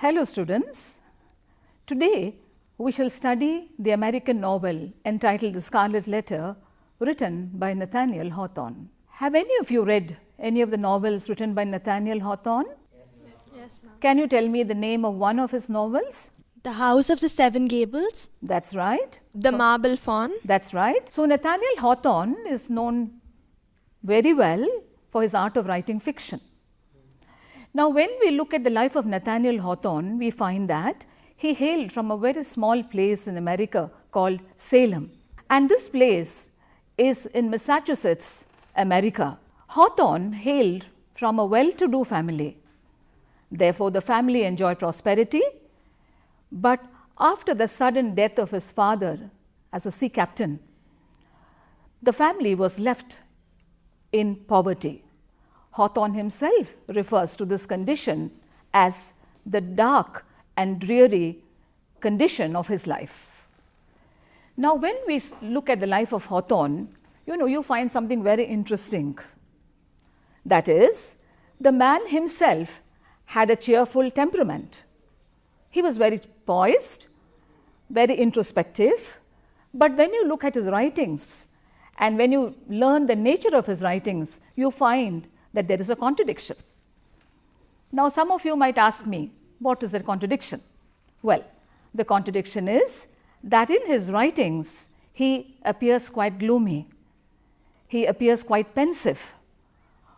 Hello students, today we shall study the American novel entitled The Scarlet Letter, written by Nathaniel Hawthorne. Have any of you read any of the novels written by Nathaniel Hawthorne? Yes, ma'am. Can you tell me the name of one of his novels? The House of the Seven Gables. That's right. The Marble Fawn. That's right. So Nathaniel Hawthorne is known very well for his art of writing fiction. Now, when we look at the life of Nathaniel Hawthorne, we find that he hailed from a very small place in America called Salem. And this place is in Massachusetts, America. Hawthorne hailed from a well-to-do family. Therefore, the family enjoyed prosperity. But after the sudden death of his father as a sea captain, the family was left in poverty. Hawthorne himself refers to this condition as the dark and dreary condition of his life. Now, when we look at the life of Hawthorne, you find something very interesting. That is, the man himself had a cheerful temperament. He was very poised, very introspective, but when you look at his writings and when you learn the nature of his writings, you find that there is a contradiction. Now, some of you might ask me, what is a contradiction? Well, the contradiction is that in his writings, he appears quite gloomy. He appears quite pensive.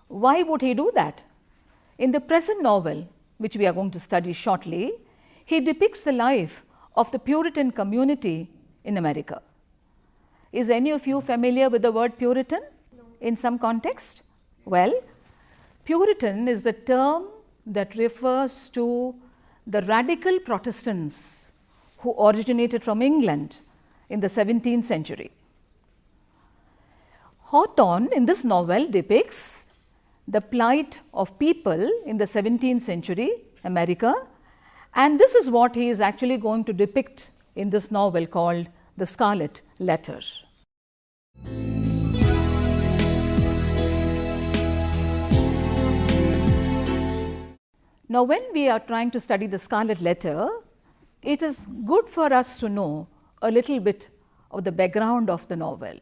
Why would he do that? In the present novel, which we are going to study shortly, he depicts the life of the Puritan community in America. Is any of you familiar with the word Puritan in some context? Well, Puritan is the term that refers to the radical Protestants who originated from England in the 17th century. Hawthorne in this novel depicts the plight of people in the 17th century America, and this is what he is actually going to depict in this novel called The Scarlet Letter. Now, when we are trying to study the Scarlet Letter, it is good for us to know a little bit of the background of the novel.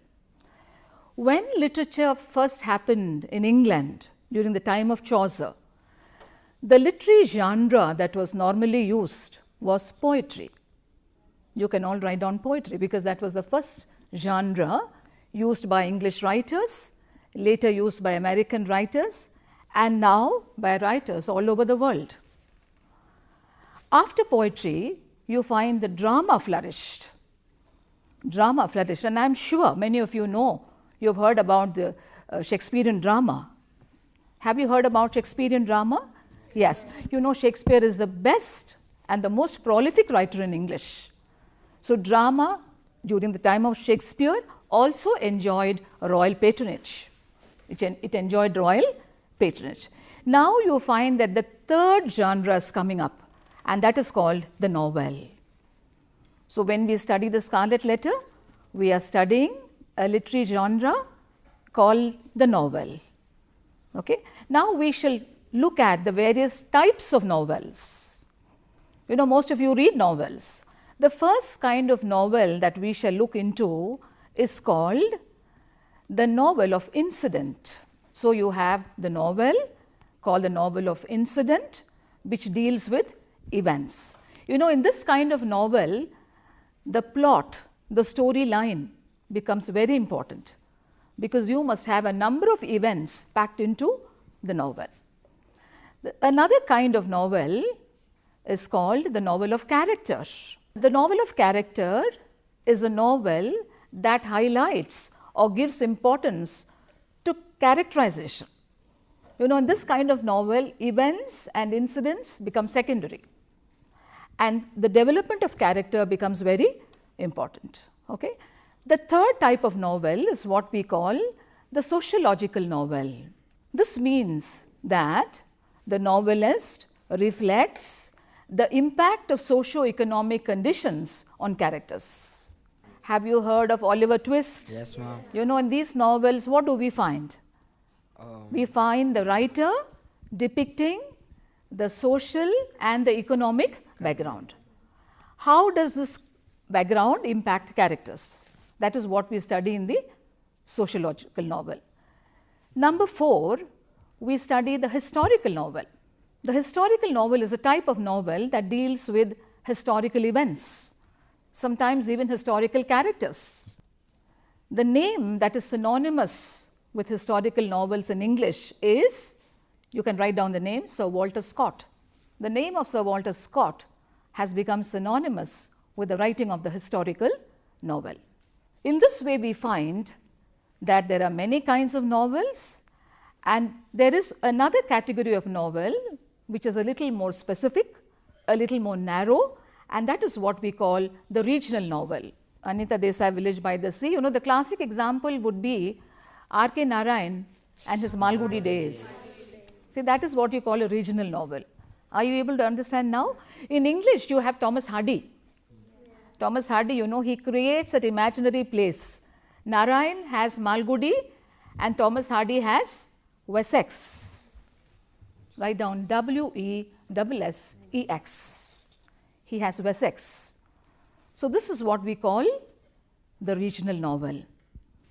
When literature first happened in England during the time of Chaucer, the literary genre that was normally used was poetry. You can all write down poetry because that was the first genre used by English writers, later used by American writers, and now by writers all over the world. After poetry, you find the drama flourished. Drama flourished, and I am sure many of you know, you have heard about the Shakespearean drama. Have you heard about Shakespearean drama? Yes, you know Shakespeare is the best and the most prolific writer in English. So, drama during the time of Shakespeare also enjoyed royal patronage. It enjoyed royal patronage. Now, you find that the third genre is coming up, and that is called the novel. So, when we study the Scarlet Letter, we are studying a literary genre called the novel. Okay? Now, we shall look at the various types of novels. Most of you read novels. The first kind of novel that we shall look into is called the novel of incident. So, you have the novel called the novel of incident, which deals with events. In this kind of novel, the plot, the storyline becomes very important because you must have a number of events packed into the novel. Another kind of novel is called the novel of character. The novel of character is a novel that highlights or gives importance to characterization. In this kind of novel, events and incidents become secondary, and the development of character becomes very important. Okay? The third type of novel is what we call the sociological novel. This means that the novelist reflects the impact of socio-economic conditions on characters. Have you heard of Oliver Twist? Yes, ma'am. In these novels, what do we find? We find the writer depicting the social and the economic background. How does this background impact characters? That is what we study in the sociological novel. Number 4, we study the historical novel. The historical novel is a type of novel that deals with historical events, sometimes even historical characters. The name that is synonymous with historical novels in English is, you can write down the name, Sir Walter Scott. The name of Sir Walter Scott has become synonymous with the writing of the historical novel. In this way, we find that there are many kinds of novels, and there is another category of novel which is a little more specific, a little more narrow, and that is what we call the regional novel. Anita Desai, Village by the Sea, the classic example would be R.K. Narayan and his Malgudi Days. See, that is what you call a regional novel. Are you able to understand now? In English, you have Thomas Hardy. Thomas Hardy, he creates an imaginary place. Narayan has Malgudi and Thomas Hardy has Wessex. Write down W-E-S-S-E-X. He has Wessex. So, this is what we call the regional novel.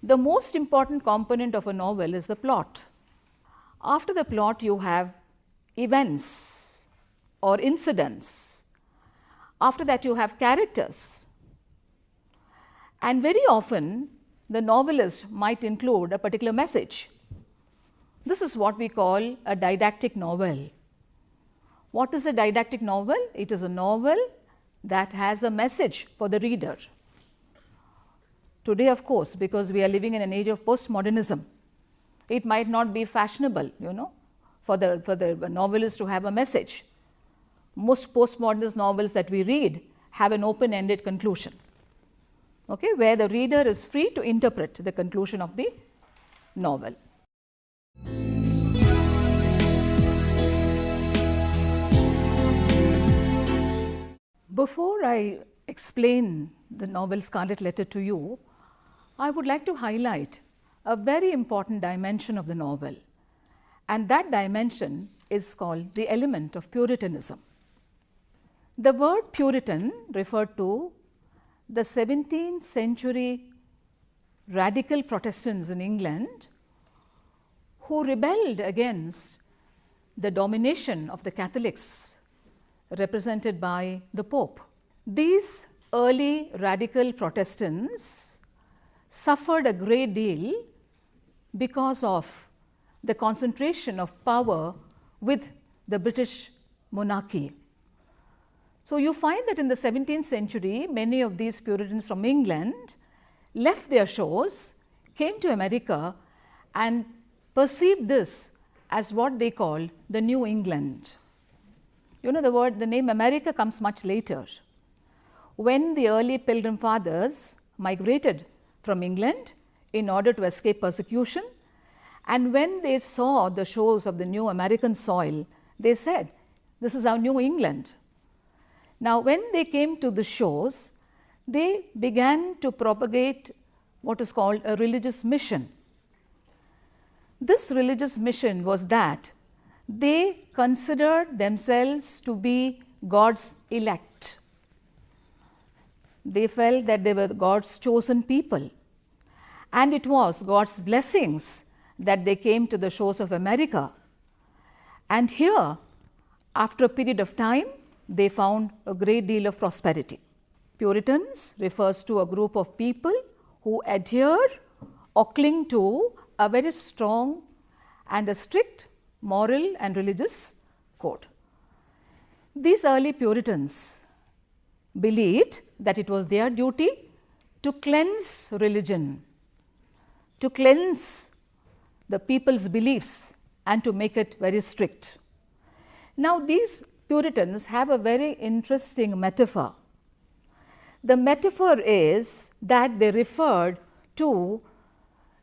The most important component of a novel is the plot. After the plot, you have events or incidents. After that, you have characters. And very often, the novelist might include a particular message. This is what we call a didactic novel. What is a didactic novel? It is a novel that has a message for the reader. Today, of course, because we are living in an age of postmodernism, it might not be fashionable, for the novelist to have a message. Most postmodernist novels that we read have an open-ended conclusion, where the reader is free to interpret the conclusion of the novel. Before I explain the novel Scarlet Letter to you, I would like to highlight a very important dimension of the novel, and that dimension is called the element of Puritanism. The word Puritan referred to the 17th century radical Protestants in England who rebelled against the domination of the Catholics represented by the Pope. These early radical Protestants suffered a great deal because of the concentration of power with the British monarchy. So, you find that in the 17th century, many of these Puritans from England left their shores, came to America and perceived this as what they called the New England. The name America comes much later. When the early Pilgrim Fathers migrated from England in order to escape persecution, and when they saw the shores of the new American soil, they said, this is our New England. Now, when they came to the shores, they began to propagate what is called a religious mission. This religious mission was that they considered themselves to be God's elect. They felt that they were God's chosen people, and it was God's blessings that they came to the shores of America. And here, after a period of time, they found a great deal of prosperity. Puritans refers to a group of people who adhere or cling to a very strong and a strict moral and religious code. These early Puritans believed that it was their duty to cleanse religion, to cleanse the people's beliefs and to make it very strict. Now, these Puritans have a very interesting metaphor. The metaphor is that they referred to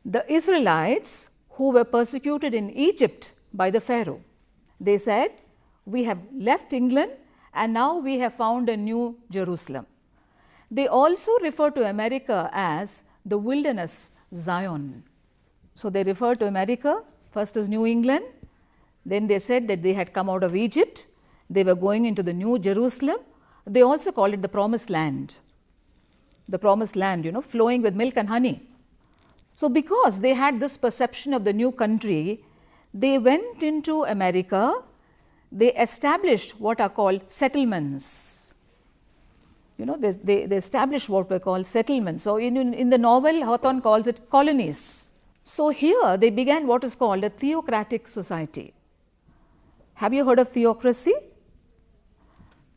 the Israelites who were persecuted in Egypt by the Pharaoh. They said, we have left England and now we have found a new Jerusalem. They also refer to America as the wilderness Zion. So, they refer to America first as New England, Then they said that they had come out of Egypt, they were going into the New Jerusalem. They also called it the Promised Land. The Promised Land, flowing with milk and honey. So because they had this perception of the new country, they went into America, they established what are called settlements. They established what were called settlements. So in the novel, Hawthorne calls it colonies. So here they began what is called a theocratic society. Have you heard of theocracy?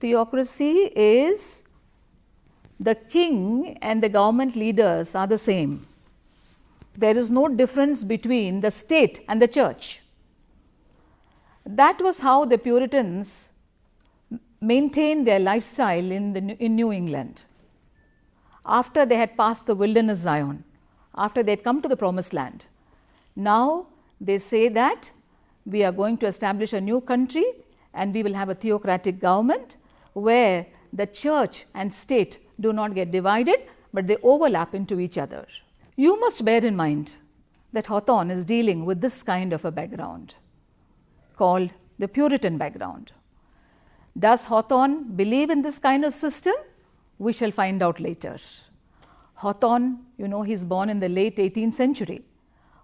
Theocracy is the king and the government leaders are the same. There is no difference between the state and the church. That was how the Puritans maintained their lifestyle in New England. After they had passed the wilderness Zion, after they had come to the Promised Land, now they say that we are going to establish a new country and we will have a theocratic government where the church and state do not get divided, but they overlap into each other. You must bear in mind that Hawthorne is dealing with this kind of a background called the Puritan background. Does Hawthorne believe in this kind of system? We shall find out later. Hawthorne, he's born in the late 18th century.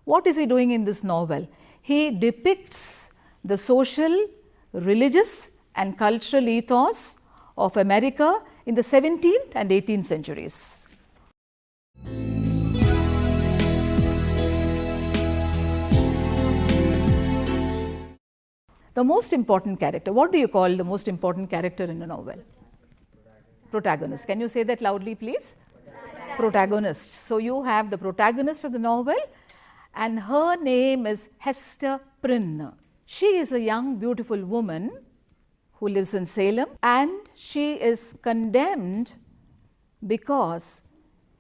What is he doing in this novel? He depicts the social, religious and cultural ethos of America in the 17th and 18th centuries. The most important character, what do you call the most important character in a novel? Protagonist. Can you say that loudly, please? Protagonist. So you have the protagonist of the novel, and her name is Hester Prynne. She is a young, beautiful woman who lives in Salem, and she is condemned because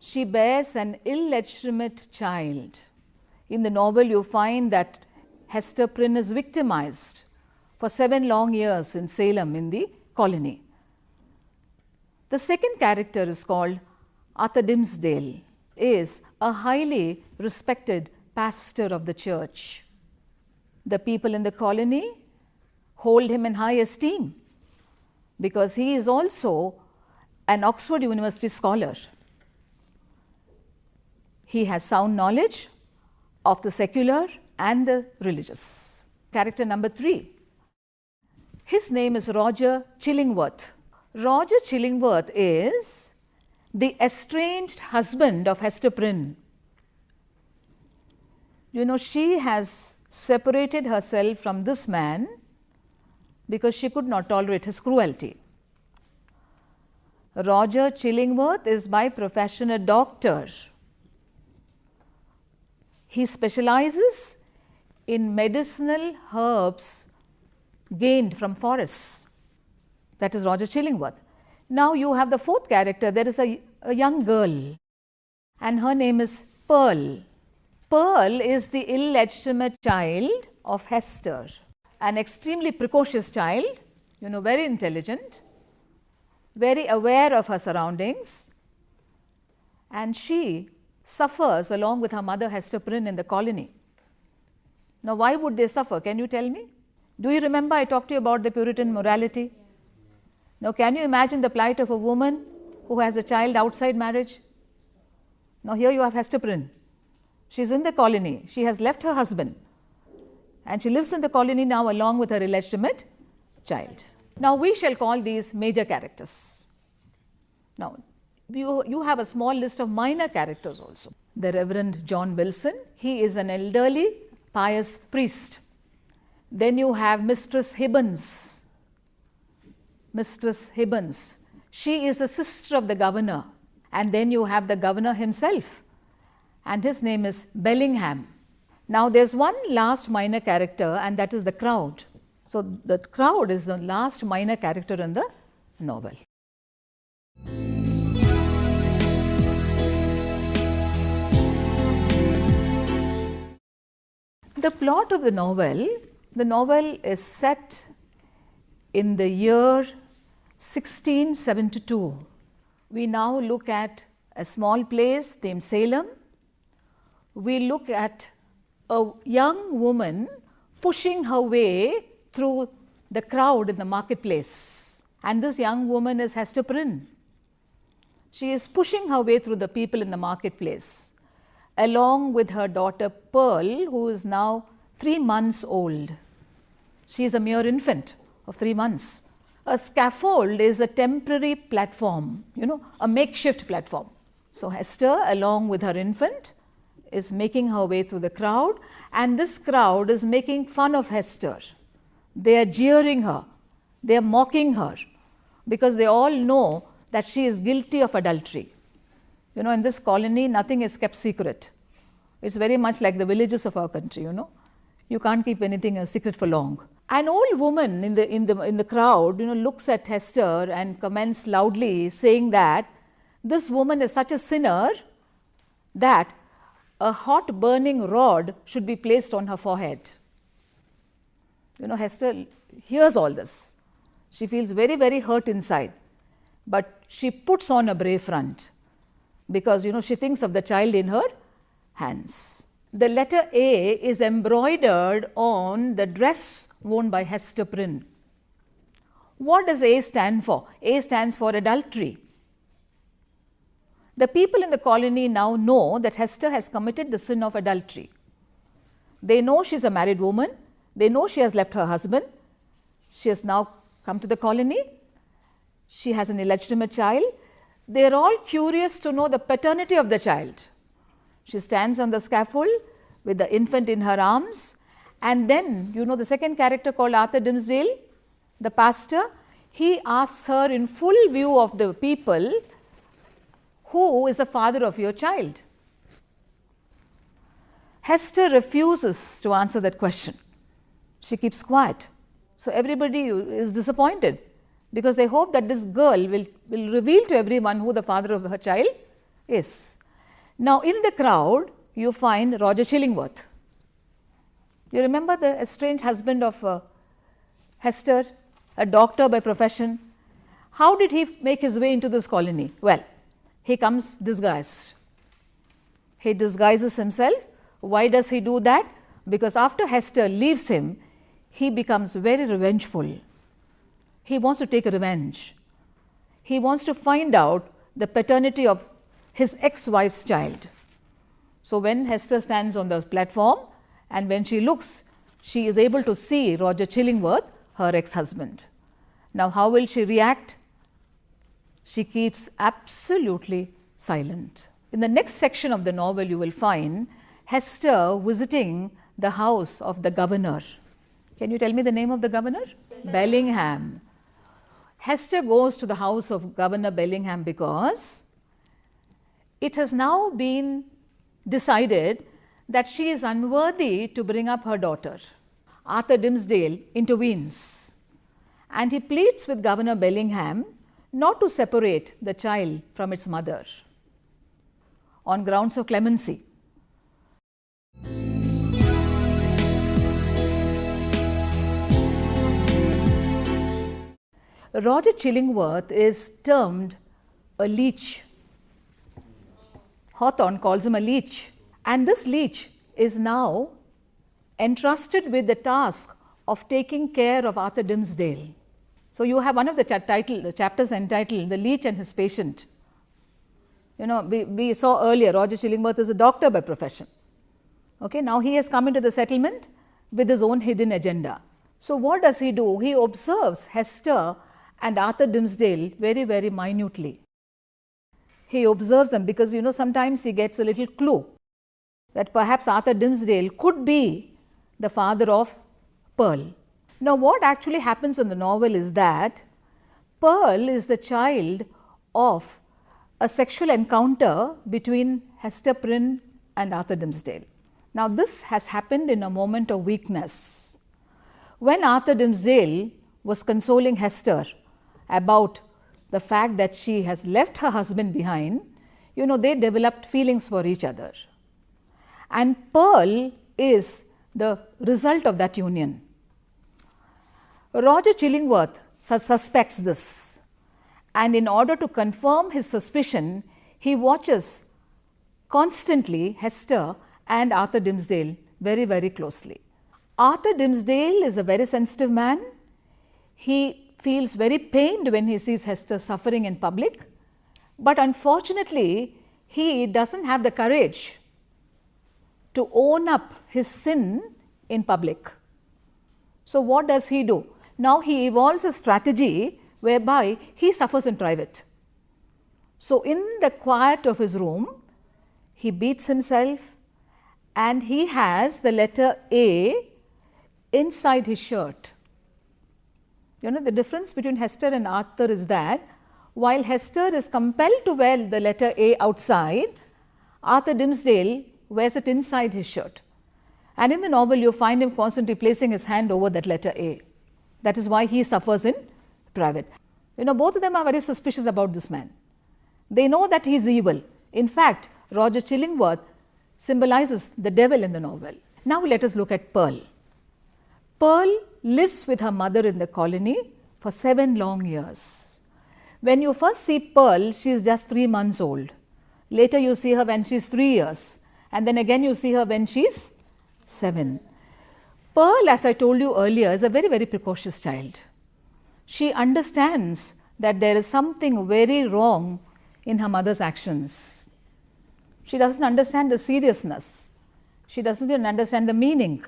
she bears an illegitimate child. In the novel, you find that Hester Prynne is victimized for 7 long years in Salem in the colony. The second character is called Arthur Dimmesdale, is a highly respected pastor of the church. The people in the colony hold him in high esteem because he is also an Oxford University scholar. He has sound knowledge of the secular and the religious. Character number 3. His name is Roger Chillingworth. Roger Chillingworth is the estranged husband of Hester Prynne. She has separated herself from this man because she could not tolerate his cruelty. Roger Chillingworth is by profession a doctor. He specializes in medicinal herbs gained from forests. That is Roger Chillingworth. Now you have the fourth character. There is a young girl and her name is Pearl. Pearl is the illegitimate child of Hester, an extremely precocious child, very intelligent, very aware of her surroundings, and she suffers along with her mother Hester Prynne in the colony. Now why would they suffer? Can you tell me? Do you remember I talked to you about the Puritan morality? Now can you imagine the plight of a woman who has a child outside marriage? Now here you have Hester Prynne. She is in the colony. She has left her husband and she lives in the colony now along with her illegitimate child. Now we shall call these major characters. Now you have a small list of minor characters also. The Reverend John Wilson, he is an elderly pious priest. Then you have Mistress Hibbins. Mistress Hibbins, she is the sister of the governor. And then you have the governor himself, and his name is Bellingham. Now there's one last minor character, and that is the crowd. So the crowd is the last minor character in the novel. The plot of the novel is set in the year 1672. We now look at a small place named Salem. We look at a young woman pushing her way through the crowd in the marketplace. And this young woman is Hester Prynne. She is pushing her way through the people in the marketplace, along with her daughter Pearl, who is now 3 months old. She is a mere infant of 3 months. A scaffold is a temporary platform, a makeshift platform. So Hester, along with her infant, is making her way through the crowd, and this crowd is making fun of Hester. They are jeering her, they are mocking her, because they all know that she is guilty of adultery. In this colony, nothing is kept secret. It's very much like the villages of our country, You can't keep anything a secret for long. An old woman in the crowd, looks at Hester and comments loudly, saying that this woman is such a sinner that a hot burning rod should be placed on her forehead. Hester hears all this. She feels very, very hurt inside, but she puts on a brave front because she thinks of the child in her hands. The letter A is embroidered on the dress worn by Hester Prynne. What does A stand for? A stands for adultery. The people in the colony now know that Hester has committed the sin of adultery. They know she is a married woman. They know she has left her husband. She has now come to the colony. She has an illegitimate child. They are all curious to know the paternity of the child. She stands on the scaffold with the infant in her arms, and then the second character called Arthur Dimmesdale, the pastor, he asks her in full view of the people, who is the father of your child? Hester refuses to answer that question. She keeps quiet. So everybody is disappointed because they hope that this girl will reveal to everyone who the father of her child is. Now in the crowd you find Roger Chillingworth. You remember the estranged husband of Hester, a doctor by profession? How did he make his way into this colony? Well, he comes disguised. He disguises himself. Why does he do that? Because after Hester leaves him, he becomes very revengeful. He wants to take revenge. He wants to find out the paternity of his ex-wife's child. So when Hester stands on the platform and when she looks, she is able to see Roger Chillingworth, her ex-husband. Now how will she react? She keeps absolutely silent. In the next section of the novel you will find Hester visiting the house of the governor. Can you tell me the name of the governor? Bellingham. Hester goes to the house of Governor Bellingham because it has now been decided that she is unworthy to bring up her daughter. Arthur Dimmesdale intervenes and he pleads with Governor Bellingham not to separate the child from its mother on grounds of clemency. Roger Chillingworth is termed a leech. Hawthorne calls him a leech, and this leech is now entrusted with the task of taking care of Arthur Dimmesdale. So you have one of the chapters entitled "The Leech and His Patient." We saw earlier Roger Chillingworth is a doctor by profession. Okay, now he has come into the settlement with his own hidden agenda. So what does he do? He observes Hester and Arthur Dimmesdale very, very minutely. He observes them because sometimes he gets a little clue that perhaps Arthur Dimmesdale could be the father of Pearl. Now what actually happens in the novel is that Pearl is the child of a sexual encounter between Hester Prynne and Arthur Dimmesdale. Now this has happened in a moment of weakness. When Arthur Dimmesdale was consoling Hester about the fact that she has left her husband behind, they developed feelings for each other. And Pearl is the result of that union. Roger Chillingworth suspects this, and in order to confirm his suspicion, he watches constantly Hester and Arthur Dimmesdale very, very closely. Arthur Dimmesdale is a very sensitive man. He feels very pained when he sees Hester suffering in public, but unfortunately he doesn't have the courage to own up his sin in public. So what does he do? Now he evolves a strategy whereby he suffers in private. So in the quiet of his room, he beats himself and he has the letter A inside his shirt. You know, the difference between Hester and Arthur is that while Hester is compelled to wear the letter A outside, Arthur Dimmesdale wears it inside his shirt. And in the novel, you find him constantly placing his hand over that letter A. That is why he suffers in private. You know, both of them are very suspicious about this man. They know that he is evil. In fact, Roger Chillingworth symbolizes the devil in the novel. Now let us look at Pearl. Pearl lives with her mother in the colony for 7 long years. When you first see Pearl, she is just 3 months old. Later you see her when she is 3 years, and then again you see her when she is 7. Pearl, as I told you earlier, is a very, very precocious child. She understands that there is something very wrong in her mother's actions. She doesn't understand the seriousness. She doesn't even understand the meaning.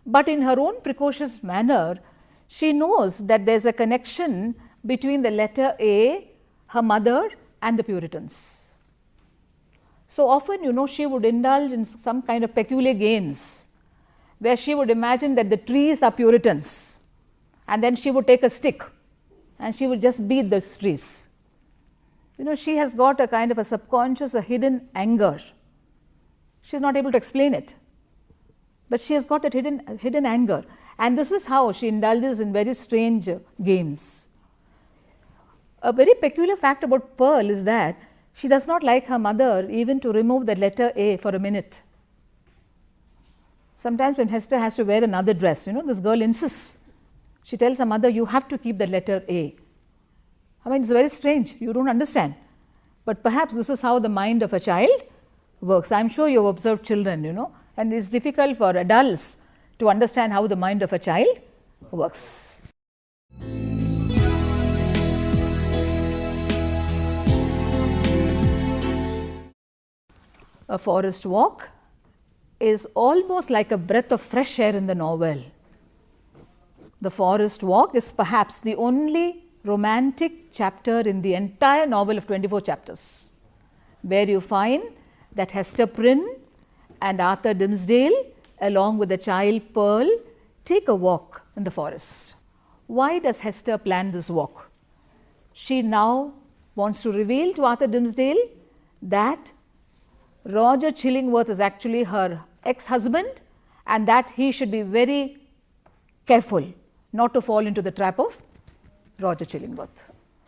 But in her own precocious manner, she knows that there is a connection between the letter A, her mother, and the Puritans. So often, you know, she would indulge in some kind of peculiar games where she would imagine that the trees are Puritans, and then she would take a stick and she would just beat those trees. You know, she has got a kind of a subconscious, a hidden anger. She is not able to explain it, but she has got that hidden anger, and this is how she indulges in very strange games. A very peculiar fact about Pearl is that she does not like her mother even to remove the letter A for a minute. Sometimes when Hester has to wear another dress, you know, this girl insists. She tells her mother, you have to keep the letter A. I mean, it's very strange, you don't understand. But perhaps this is how the mind of a child works. I am sure you have observed children, you know, and it's difficult for adults to understand how the mind of a child works. A forest walk is almost like a breath of fresh air in the novel. The forest walk is perhaps the only romantic chapter in the entire novel of 24 chapters, where you find that Hester Prynne and Arthur Dimmesdale, along with the child Pearl, take a walk in the forest. Why does Hester plan this walk? She now wants to reveal to Arthur Dimmesdale that Roger Chillingworth is actually her ex-husband, and that he should be very careful not to fall into the trap of Roger Chillingworth.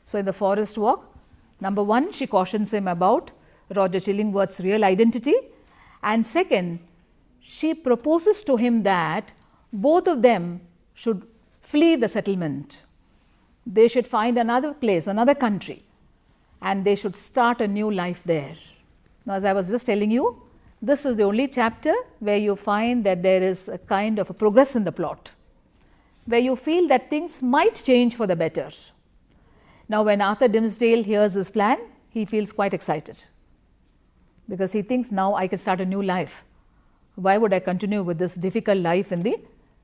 So in the forest walk, number 1, she cautions him about Roger Chillingworth's real identity, and second, she proposes to him that both of them should flee the settlement. They should find another place, another country, and they should start a new life there. Now, as I was just telling you, this is the only chapter where you find that there is a kind of a progress in the plot, where you feel that things might change for the better. Now, when Arthur Dimmesdale hears this plan, he feels quite excited, because he thinks, now I can start a new life. Why would I continue with this difficult life in the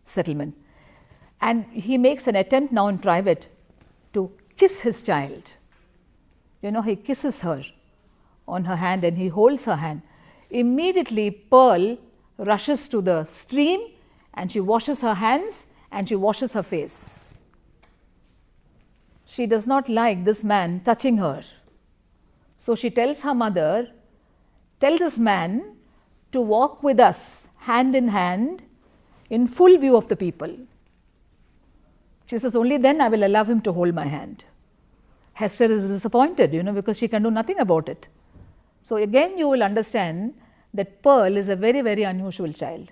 settlement? And he makes an attempt now in private to kiss his child. You know, he kisses her on her hand and he holds her hand. Immediately, Pearl rushes to the stream and she washes her hands and she washes her face. She does not like this man touching her. So she tells her mother, tell this man to walk with us hand in hand in full view of the people. She says, only then I will allow him to hold my hand. Hester is disappointed, you know, because she can do nothing about it. So again you will understand that Pearl is a very, very unusual child.